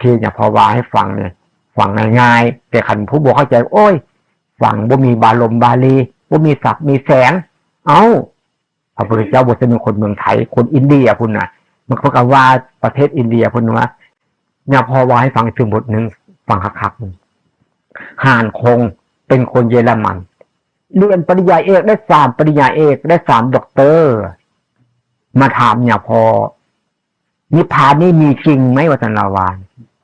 ที่เนี่ยพอว่าให้ฟังเนี่ยฟังง่ายๆแต่ขันผู้บอกเข้าใจโอ้ยฟังบ่มีบาลมบาลีบ่มีศัพท์มีแสงพระพุทธเจ้าบทเป็นคนเมืองไทยคนอินเดียพุ่นน่ะมันก็ว่าประเทศอินเดียพุ่นว่าเนี่ยพอว่าให้ฟังถึงบทหนึ่งฟังคักๆห่านคงเป็นคนเยอรมันเรียนปริญญาเอกได้3ปริญญาเอกได้3ด็อกเตอร์มาถามเนี่ยพอนิพพานนี่มีจริงไหมวะสันลาวาน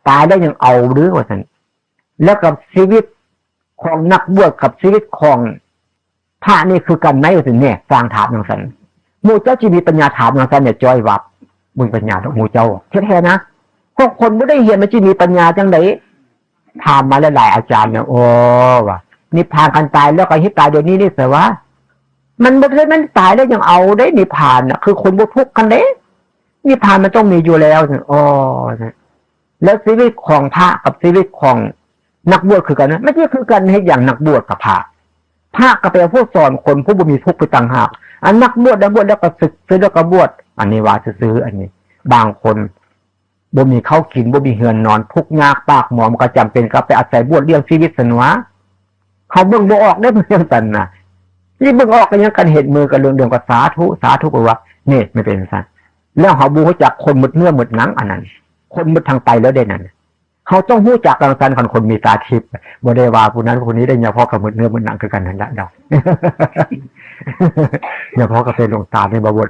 ตายได้ยังเอาหรือวะสันแล้วกับชีวิตของนักบวชกับชีวิตของพระนี่คือกันไหมวะสันเนี่ยฟังถามอย่างสันหมู่เจ้าจีมีปัญญาถามอย่างสันเนี่ยจ้อยวับมึงปัญญาของหมู่เจ้าแท้ๆนะพวกคนไม่ได้เรียนมันจีมีปัญญาจังไหนถามมาหลายๆอาจารย์เนี่ยโอ้ว่ะนิพพานกันตายแล้วก็ให้ตายเดี๋ยวนี้นี่แต่ว่ามันไม่ใช่มันตายแล้วยังเอาได้นิพพานน่ะคือคนบุทุกข์กันเด้นิพพานมันต้องมีอยู่แล้วแล้วชีวิตของพระกับชีวิตของนักบวชคือกันนะไม่ใช่คือกันให้อย่างนักบวชกับพระก็เป็นผู้สอนคนผู้บ่มีทุกข์ไปต่างหากอันนักบวชแล้วก็ศึกแล้วก็บวชอันนี้ว่าซื้ออันนี้บางคนบ่มีข้าวกินบ่มีเฮือนนอนทุกข์ยากปากหมอมก็จำเป็นก็ไปอาศัยบวชเลี้ยงชีวิตสนวะเขาเบิ่งบ่ออกได้เรื่องตันน่ะนี่เบิ่งออกก็ยังกันเห็นมือกันเรื่องก็สาธุก็ว่านี่ไม่เป็นซั่นแล้วเขาบูรู้จักคนหมดเนื้อหมดหนังอันนั้นคนหมดทางไปแล้วได้นั่นเขาต้องรู้จักกันซั่นคนมีตาทิพย์บ่ได้ว่าผู้นั้นผู้นี้ได้เฉพาะกับหมดเนื้อหมดหนังคือกันนั่นแหละดอกเฉพาะกับเป็นหลวงตาในบวช